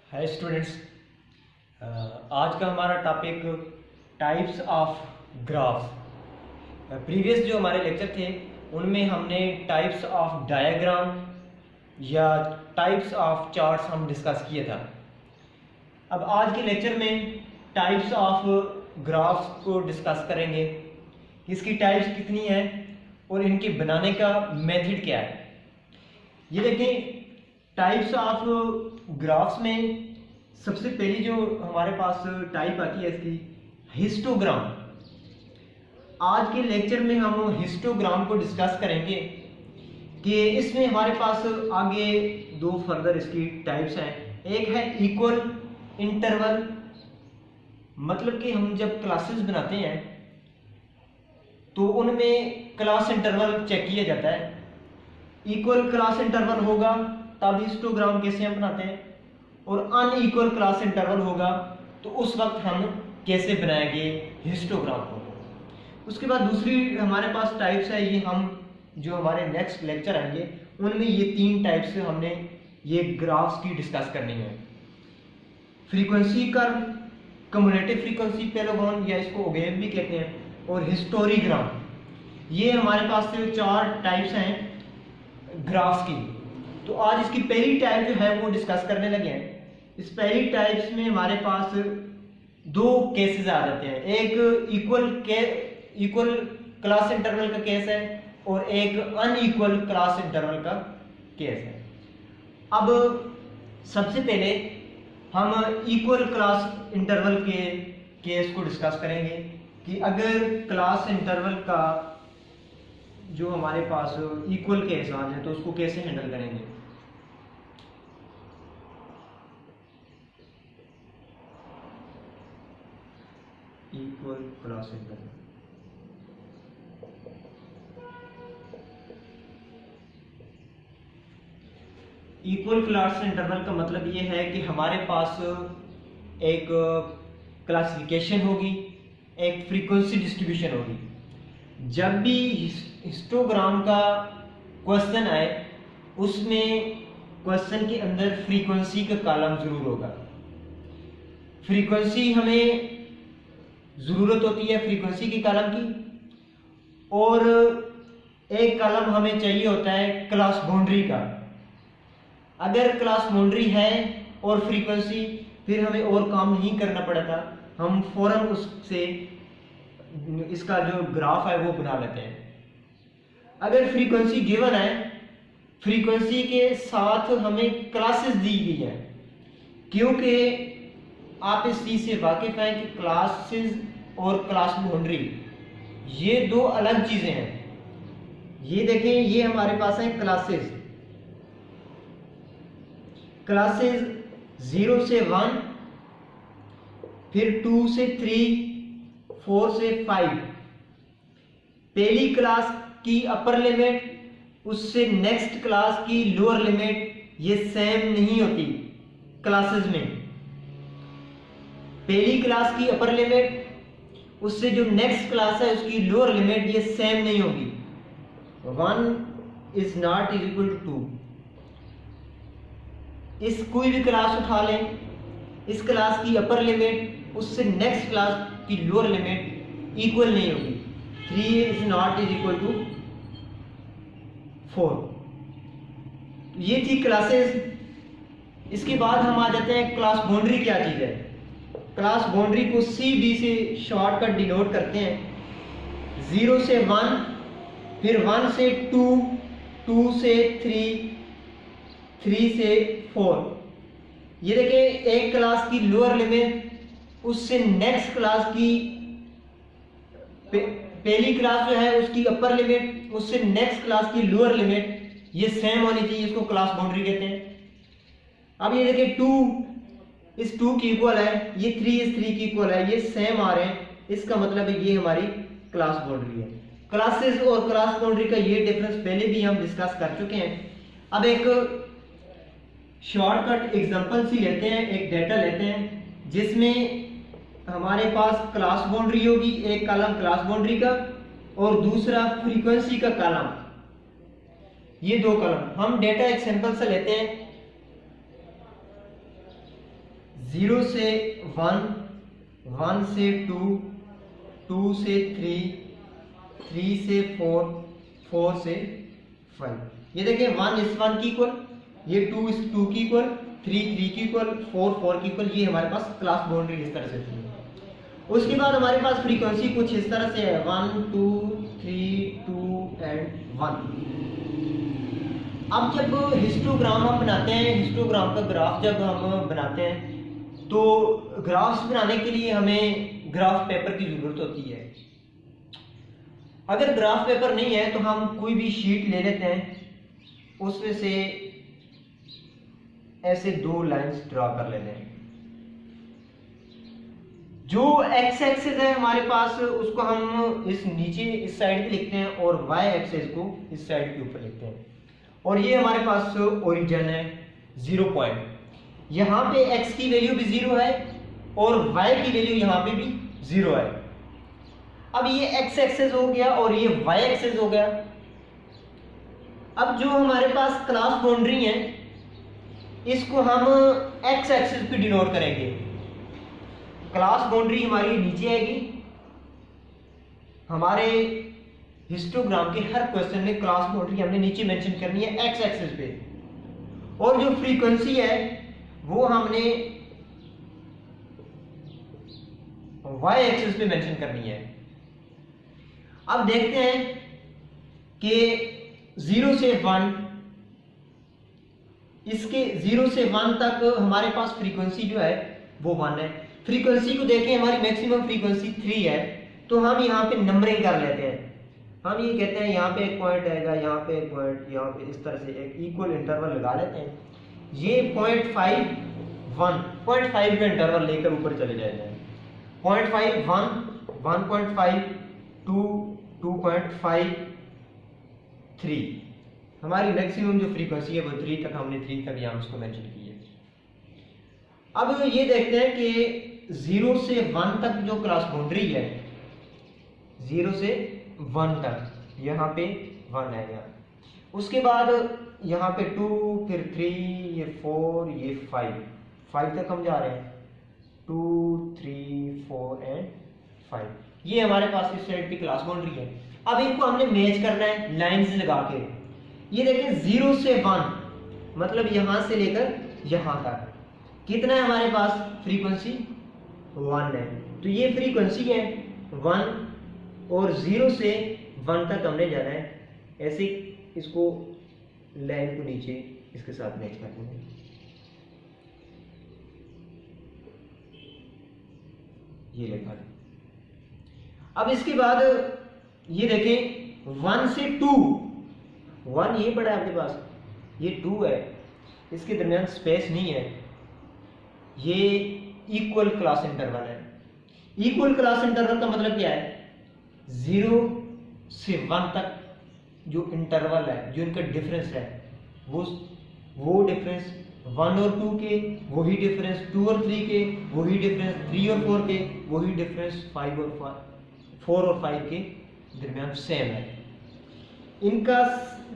Hi students, आज का हमारा topic types of graphs. Previous जो हमारे लेक्चर थे उनमें हमने टाइप्स ऑफ डायग्राम या टाइप्स ऑफ चार्ट्स हम डिस्कस किया था। अब आज के लेक्चर में टाइप्स ऑफ ग्राफ्स को डिस्कस करेंगे। इसकी टाइप्स कितनी हैं और इनके बनाने का मेथड क्या है। ये देखें, टाइप्स ऑफ ग्राफ्स में सबसे पहली जो हमारे पास टाइप आती है इसकी हिस्टोग्राम। आज के लेक्चर में हम हिस्टोग्राम को डिस्कस करेंगे कि इसमें हमारे पास आगे दो फर्दर इसकी टाइप्स हैं। एक है इक्वल इंटरवल, मतलब कि हम जब क्लासेस बनाते हैं तो उनमें क्लास इंटरवल चेक किया जाता है। इक्वल क्लास इंटरवल होगा तब हिस्टोग्राम कैसे हम बनाते हैं, और अनइक्वल क्लास इंटरवल होगा तो उस वक्त हम कैसे बनाएंगे हिस्टोग्राम को। उसके बाद दूसरी हमारे पास टाइप्स है, ये हम जो हमारे नेक्स्ट लेक्चर आएंगे उनमें ये तीन टाइप्स हमने ये ग्राफ्स की डिस्कस करनी है। Frequency curve, cumulative frequency Paragon या इसको ओगेव भी कहते हैं, और हिस्टोग्राम। ये हमारे पास से चार टाइप्स हैं ग्राफ्स की। तो आज इसकी पहली टाइप जो है वो डिस्कस करने लगे हैं। इस पहली टाइप्स में हमारे पास दो केसेस आ जाते हैं। एक इक्वल क्लास इंटरवल का केस है और एक अनइक्वल क्लास इंटरवल का केस है। अब सबसे पहले हम इक्वल क्लास इंटरवल के केस को डिस्कस करेंगे कि अगर क्लास इंटरवल का जो हमारे पास इक्वल केस आ जाए तो उसको कैसे हैंडल करेंगे। Equal class interval, equal class interval का मतलब ये है कि हमारे पास एक क्लासिफिकेशन होगी, एक फ्रीक्वेंसी डिस्ट्रीब्यूशन होगी। जब भी हिस्टोग्राम का क्वेश्चन आए उसमें क्वेश्चन के अंदर फ्रीक्वेंसी का कॉलम जरूर होगा। फ्रीक्वेंसी हमें जरूरत होती है फ्रीक्वेंसी की कॉलम की, और एक कॉलम हमें चाहिए होता है क्लास बाउंड्री का। अगर क्लास बाउंड्री है और फ्रीक्वेंसी, फिर हमें और काम नहीं करना पड़ता, हम फौरन उससे इसका जो ग्राफ है वो बना लेते हैं। अगर फ्रीक्वेंसी गिवन है, फ्रीक्वेंसी के साथ हमें क्लासेस दी गई है, क्योंकि आप इस चीज से वाकिफ हैं कि क्लासेस और क्लास बाउंड्री ये दो अलग चीजें हैं। ये देखें, ये हमारे पास है क्लासेस। क्लासेस 0 से 1, फिर 2 से 3, 4 से 5। पहली क्लास की अपर लिमिट उससे नेक्स्ट क्लास की लोअर लिमिट ये सेम नहीं होती क्लासेस में। पहली क्लास की अपर लिमिट उससे जो नेक्स्ट क्लास है उसकी लोअर लिमिट ये सेम नहीं होगी। 1 is not is equal to 2। इस कोई भी क्लास उठा लें, इस क्लास की अपर लिमिट उससे नेक्स्ट क्लास की लोअर लिमिट इक्वल नहीं होगी। 3 is not is equal to 4। ये थी क्लासेस। इसके बाद हम आ जाते हैं क्लास बाउंड्री क्या चीज है। क्लास बाउंड्री को CB से शॉर्टकट डिनोट करते हैं। 0 से 1, फिर 1 से 2, 2 से 3, 3 से 4। ये देखें, एक क्लास की लोअर लिमिट उससे नेक्स्ट क्लास की पहली क्लास जो है उसकी अपर लिमिट उससे नेक्स्ट क्लास की लोअर लिमिट ये सेम होनी चाहिए, इसको क्लास बाउंड्री कहते हैं। अब ये देखिए 2 इस 2 की इक्वल है, ये 3 इस 3 की इक्वल है, ये सेम आ रहे हैं, इसका मतलब है ये हमारी क्लास बाउंड्री है। क्लासेस और क्लास बाउंड्री का ये डिफरेंस पहले भी हम डिस्कस कर चुके हैं। अब एक शॉर्टकट एग्जांपल सी लेते हैं, एक डेटा लेते हैं जिसमें हमारे पास क्लास बाउंड्री होगी, एक कॉलम क्लास बाउंड्री का और दूसरा फ्रीक्वेंसी का कॉलम। ये दो कॉलम हम डेटा एक सैंपल से लेते हैं। 0 से 1, 1 से 2, 2 से 3, 3 से 4, 4 से 5। ये देखिए 1 इस 1 की इक्वल, ये 2 इस 2 की इक्वल, 3 3 की इक्वल, 4 4 की इक्वल। ये हमारे पास क्लास बाउंड्री इस तरह से थी। उसके बाद हमारे पास फ्रीक्वेंसी कुछ इस तरह से है 1 2 3 2 एंड 1। अब जब हिस्टोग्राम हम बनाते हैं, हिस्टोग्राम का ग्राफ जब हम बनाते हैं तो ग्राफ्स बनाने के लिए हमें ग्राफ पेपर की जरूरत होती है। अगर ग्राफ पेपर नहीं है तो हम कोई भी शीट ले लेते हैं, उसमें से ऐसे 2 लाइंस ड्रा कर लेते हैं। जो एक्स एक्सिस है हमारे पास उसको हम इस नीचे इस साइड पे लिखते हैं और वाई एक्सिस को इस साइड के ऊपर लिखते हैं। और ये हमारे पास ओरिजिन है 0 पॉइंट। यहाँ पे x की वैल्यू भी 0 है और y की वैल्यू यहाँ पे भी 0 है। अब ये x एक्सिस हो गया और ये y एक्सिस हो गया। अब जो हमारे पास क्लास बाउंड्री है इसको हम x एक्सिस पे डिनोट करेंगे। क्लास बाउंड्री हमारी नीचे आएगी। हमारे हिस्टोग्राम के हर क्वेश्चन में क्लास बाउंड्री हमने नीचे मेंशन करनी है x एक्सिस पे, और जो फ्रीक्वेंसी है वो हमने y एक्सिस पे मेंशन करनी है। अब देखते हैं कि 0 से 1, इसके 0 से 1 तक हमारे पास फ्रीक्वेंसी जो है वो 1 है। फ्रीक्वेंसी को देखें, हमारी मैक्सिमम फ्रीक्वेंसी 3 है, तो हम यहाँ पे नंबरिंग कर लेते हैं। हम ये कहते हैं यहाँ पे एक पॉइंट आएगा, यहाँ पे एक पॉइंट, यहाँ पे इस तरह से एक इक्वल इंटरवल लगा लेते हैं। ये 0.5 1 0.5 का इंटरवल लेकर ऊपर चले जाते हैं। 0.5 1 1.5 2 2.5 3। हमारी मैक्सिमम जो फ्रीक्वेंसी है वो 3 तक, हमने 3 तक यहाँ उसको मेंशन की है। अब ये देखते हैं कि 0 से 1 तक जो क्लास बाउंड्री है, 0 से 1 तक यहाँ पे 1 है यहाँ। उसके बाद यहाँ पे 2, फिर 3, ये 4, ये 5 तक हम जा रहे हैं। 2 3 4 एंड 5। ये हमारे पास इस साइड की क्लास बाउंड्री है। अब इनको हमने मैच करना है लाइंस लगा के। ये देखें 0 से 1 मतलब यहाँ से लेकर यहाँ तक कितना है हमारे पास फ्रीक्वेंसी 1 है। तो ये फ्रीक्वेंसी है 1 और 0 से 1 तक हमने जाना है। ऐसे इसको लाइन को नीचे इसके साथ मैच कर देंगे। ये लिखा है। अब इसके बाद ये देखें 1 से 2, 1 ये पड़ा है आपके पास, ये 2 है, इसके दरमियान स्पेस नहीं है। ये इक्वल क्लास इंटरवल है। इक्वल क्लास इंटरवल का मतलब क्या है? 0 से 1 तक जो इंटरवल है, जो इनका डिफरेंस है, वो डिफरेंस 1 और 2 के, वही डिफरेंस 2 और 3 के, वही डिफरेंस 3 और 4 के, वही डिफरेंस 4 और 5 के दरमियान सेम है। इनका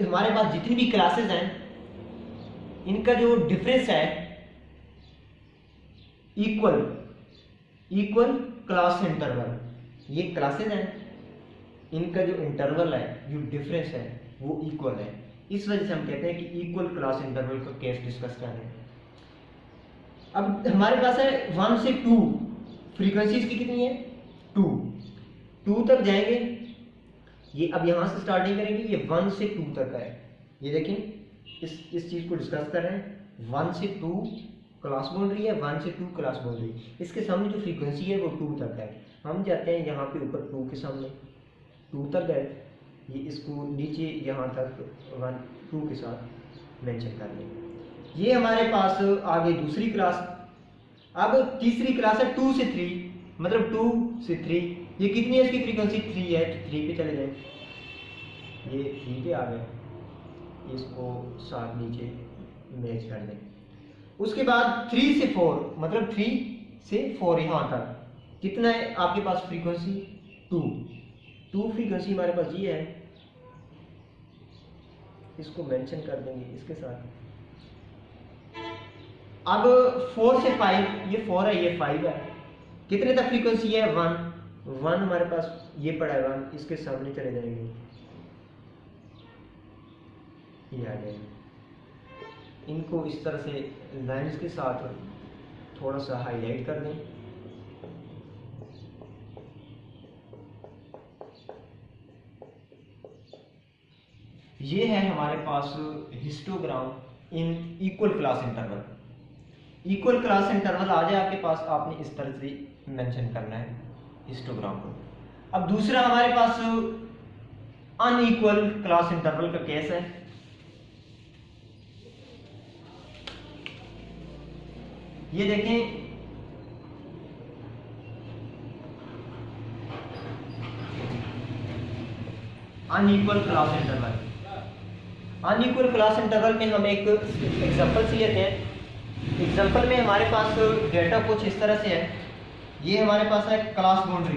हमारे पास जितनी भी क्लासेस हैं, इनका जो डिफरेंस है इक्वल क्लास इंटरवल। ये क्लासेस हैं, इनका जो इंटरवल है, जो डिफरेंस है, वो इक्वल है। इस वजह से हम कहते हैं कि इक्वल क्लास इंटरवल का केस डिस्कस कर रहे हैं। अब हमारे पास है 1 से 2, फ्रीक्वेंसी इसकी कितनी है 2 तक जाएंगे। ये अब यहाँ से स्टार्ट नहीं करेंगे, ये 1 से 2 तक है। ये देखें इस चीज को डिस्कस कर रहे हैं। 1 से 2 क्लास बाउंड्री है, 1 से 2 क्लास बाउंड्री, इसके सामने जो फ्रीक्वेंसी है वो 2 तक है। हम जाते हैं यहाँ पे ऊपर 2 के सामने 2 तक गए, ये इसको नीचे यहाँ तक 1 2 के साथ मेंशन कर देंगे। ये हमारे पास आगे दूसरी क्लास। अब तीसरी क्लास है 2 से 3, मतलब 2 से 3। ये कितनी है इसकी फ्रीक्वेंसी 3 है, तो 3 पे चले जाए। ये 3 पे आ गए, इसको साथ नीचे मैच कर दें। उसके बाद 3 से 4, मतलब 3 से 4 यहाँ तक कितना है आपके पास फ्रीक्वेंसी 2 फ्रीक्वेंसी हमारे पास ये है, इसको मेंशन कर देंगे इसके साथ। अब 4 से 5, ये 4 है ये 5 है, कितने तक फ्रीक्वेंसी है 1 हमारे पास ये पड़ा है 1, इसके सामने चले जाएंगे, ये आ जाएंगे। इनको इस तरह से लाइंस के साथ थोड़ा सा हाईलाइट कर दें। ये है हमारे पास histogram in equal class interval. Equal class interval आ जाए आपके पास, आपने इस तरह से मेंशन करना है हिस्टोग्राम को। अब दूसरा हमारे पास अनइक्वल क्लास इंटरवल का केस है। ये देखें, unequal class interval. Unequal class interval में हम एक एग्जांपल से लेते हैं। एग्जांपल में हमारे पास डेटा कुछ इस तरह से है। ये हमारे पास है क्लास बाउंड्री।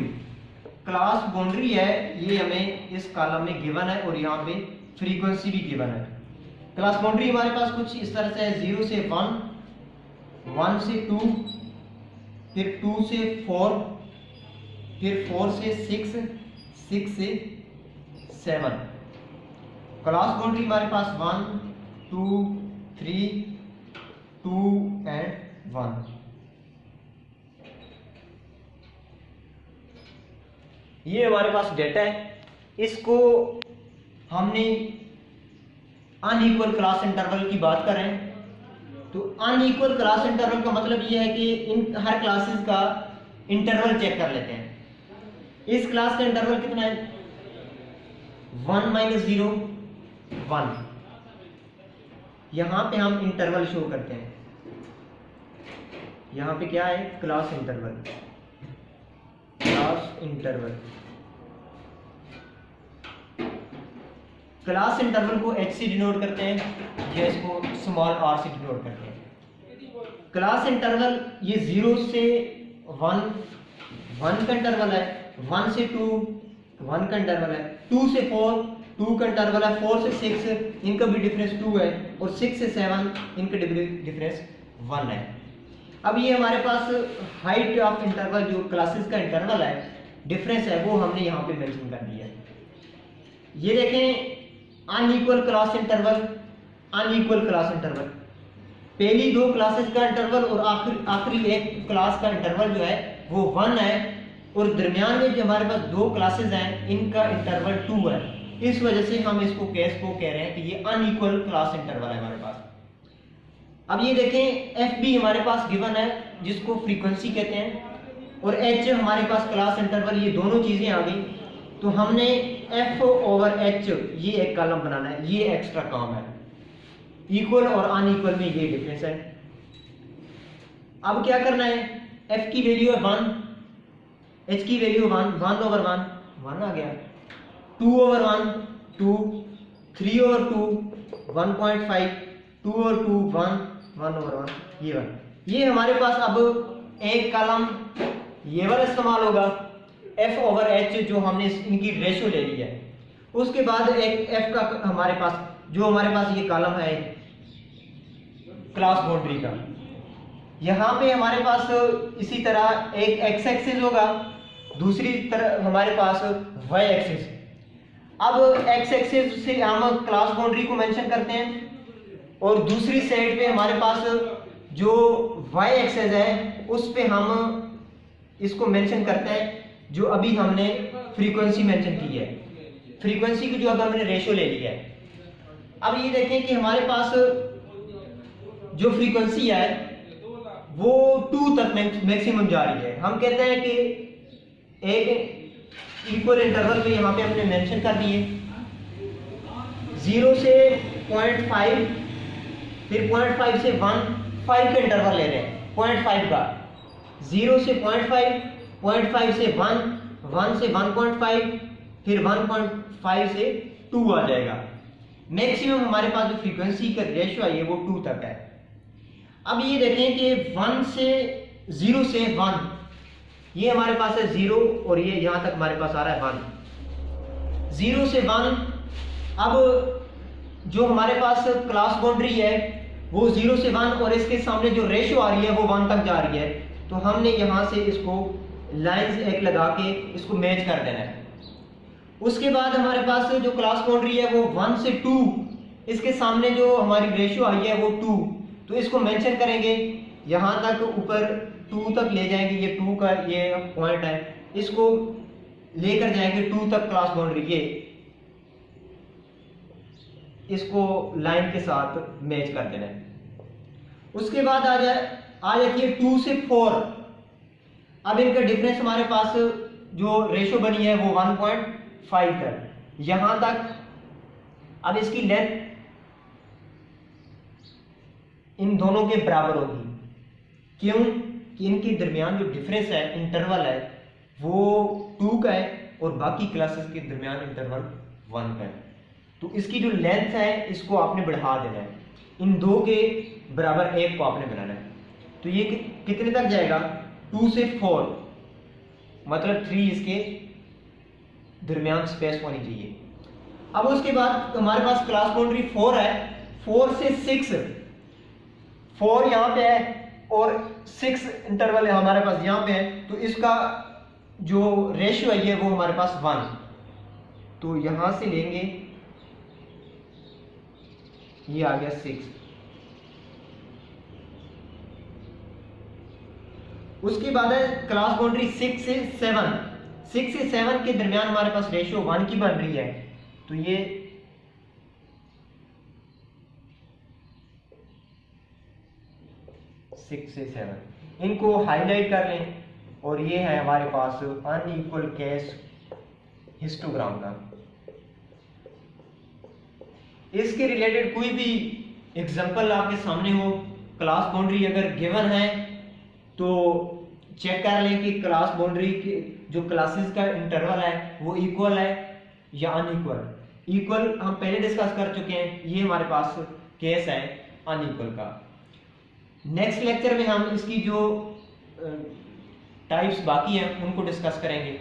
क्लास बाउंड्री है, ये हमें इस कॉलम में गिवन है और यहाँ पे फ्रीक्वेंसी भी गिवन है। क्लास बाउंड्री हमारे पास कुछ इस तरह से है, 0 से 1, 1 से 2, फिर 2 से 4, फिर 4 से 6, 6 से 7। क्लास बाउंड्री हमारे पास 1, 2, 3, 2 एंड 1। ये हमारे पास डेटा है। इसको हमने अनइक्वल क्लास इंटरवल की बात कर रहे हैं। तो अनइक्वल क्लास इंटरवल का मतलब ये है कि इन हर क्लासेस का इंटरवल चेक कर लेते हैं। इस क्लास का इंटरवल कितना है, 1 - 0 1। यहां पे हम इंटरवल शो करते हैं। यहां पे क्या है, class interval. Class interval, class interval को h से डिनोट करते हैं या इसको स्मॉल r से डिनोट करते हैं। क्लास इंटरवल ये 0 से 1 1 का इंटरवल है, 1 से 2 1 का इंटरवल है, 2 से 4 2 का इंटरवल है, 4 से 6 इनका भी डिफरेंस 2 है और 6 से 7 इनका डिफरेंस 1 है। अब ये हमारे पास हाइट ऑफ इंटरवल जो क्लासेस का इंटरवल है, डिफरेंस है, वो हमने यहाँ पे मेंशन कर दिया है। ये देखें, unequal class interval, unequal class interval, पहली 2 क्लासेस का इंटरवल और आखिरी एक क्लास का इंटरवल जो है वो 1 है और दरमियान में जो हमारे पास 2 क्लासेस हैं इनका इंटरवल 2 है। इस वजह से हम इसको केस को कह रहे हैं कि ये अनइक्वल क्लास इंटरवल है हमारे पास। अब ये देखें, एफ बी हमारे पास गिवन है जिसको फ्रीक्वेंसी कहते हैं और एच हमारे पास क्लास इंटरवल, ये दोनों चीजें आ गई। तो हमने एफ ओवर एच ये एक कॉलम बनाना है, ये एक्स्ट्रा काम है। इक्वल और अनइक्वल में ये डिफरेंस है। अब क्या करना है, एफ की वैल्यू है 1, एच की वैल्यू 1, 1 ओवर 1 1 आ गया, 2 ओवर 1 2, 3 ओवर 2 1.5, 2 ओवर 2 1, 1 ओवर 1 ये 1। ये हमारे पास अब एक कॉलम ये वाला इस्तेमाल होगा, एफ ओवर एच जो हमने इनकी रेशो ले ली है। उसके बाद एक एफ का हमारे पास जो हमारे पास ये कॉलम है क्लास बाउंड्री का, यहाँ पे हमारे पास इसी तरह एक एक्स एक्सिस होगा, दूसरी तरफ हमारे पास वाई एक्सिस। अब एक्स एक्सिस से हम क्लास बाउंड्री को मेंशन करते हैं और दूसरी साइड पे हमारे पास जो वाई एक्सिस है उस पे हम इसको मेंशन करते हैं जो अभी हमने फ्रीक्वेंसी मेंशन की है, फ्रीक्वेंसी की जो अब हमने रेशो ले लिया है। अब ये देखें कि हमारे पास जो फ्रीक्वेंसी है वो 2 तक मैक्सिमम जा रही है। हम कहते हैं कि एक इक्वल इंटरवल पे यहाँ पे हमने मेंशन कर दिए 0 से 0.5, फिर 0.5 से 1, 5 का इंटरवल ले रहे हैं, 0.5 का, 0 से 0.5, 0.5 से 1, 1 से 1.5, फिर 1.5 से 2 आ जाएगा। मैक्सिमम हमारे पास जो फ्रीक्वेंसी का रेशियो है वो 2 तक है। अब ये देखें कि 0 से 1 ये हमारे पास है 0 और ये यहां तक हमारे पास आ रहा है 1, 0 से 1। अब जो हमारे पास क्लास बाउंड्री है वो 0 से 1 और इसके सामने जो रेशियो आ रही है वो 1 तक जा रही है, तो हमने यहाँ से इसको लाइंस एक लगा के इसको मैच कर देना है। उसके बाद हमारे पास जो क्लास बाउंड्री है वो 1 से 2, इसके सामने जो हमारी रेशियो आई है वो 2, तो इसको मेंशन करेंगे, यहाँ तक ऊपर 2 तक ले जाएंगे, ये 2 का ये पॉइंट है, इसको लेकर जाएंगे 2 तक क्लास बाउंड्री, ये इसको लाइन के साथ मैच कर देना है। उसके बाद आ जाती है 2 से 4। अब इनका डिफरेंस हमारे पास जो रेशियो बनी है वो 1.5 तक, यहां तक। अब इसकी लेंथ इन दोनों के बराबर होगी, क्यों कि इनके दरमियान जो डिफरेंस है, इंटरवल है, वो 2 का है और बाकी क्लासेस के दरमियान इंटरवल 1 का है। तो इसकी जो लेंथ है इसको आपने बढ़ा देना है, इन दो के बराबर 1 को आपने बनाना है। तो ये कितने तक जाएगा, 2 से 4, मतलब 3 इसके दरमियान स्पेस होनी चाहिए। अब उसके बाद हमारे पास क्लास बाउंड्री 4 है, 4 से 6, 4 यहाँ पे है और 6 इंटरवल है हमारे पास यहाँ पे है, तो इसका जो रेशियो है ये वो हमारे पास 1, तो यहां से लेंगे, ये आ गया 6। उसके बाद है क्लास बाउंड्री 6 से 7, 6 से 7 के दरमियान हमारे पास रेशियो 1 की बन रही है, तो ये सिक्स से 7 इनको हाईलाइट कर लें, और ये है हमारे पास अनइक्वल केस हिस्टोग्राम का। इसके रिलेटेड कोई भी एग्जांपल आपके सामने हो, क्लास बाउंड्री अगर गिवन है तो चेक कर लें कि क्लास बाउंड्री के जो क्लासेस का इंटरवल है वो इक्वल है या अनइक्वल। इक्वल हम पहले डिस्कस कर चुके हैं, ये हमारे पास केस है अनइक्वल का। नेक्स्ट लेक्चर में हम इसकी जो टाइप्स बाकी हैं उनको डिस्कस करेंगे।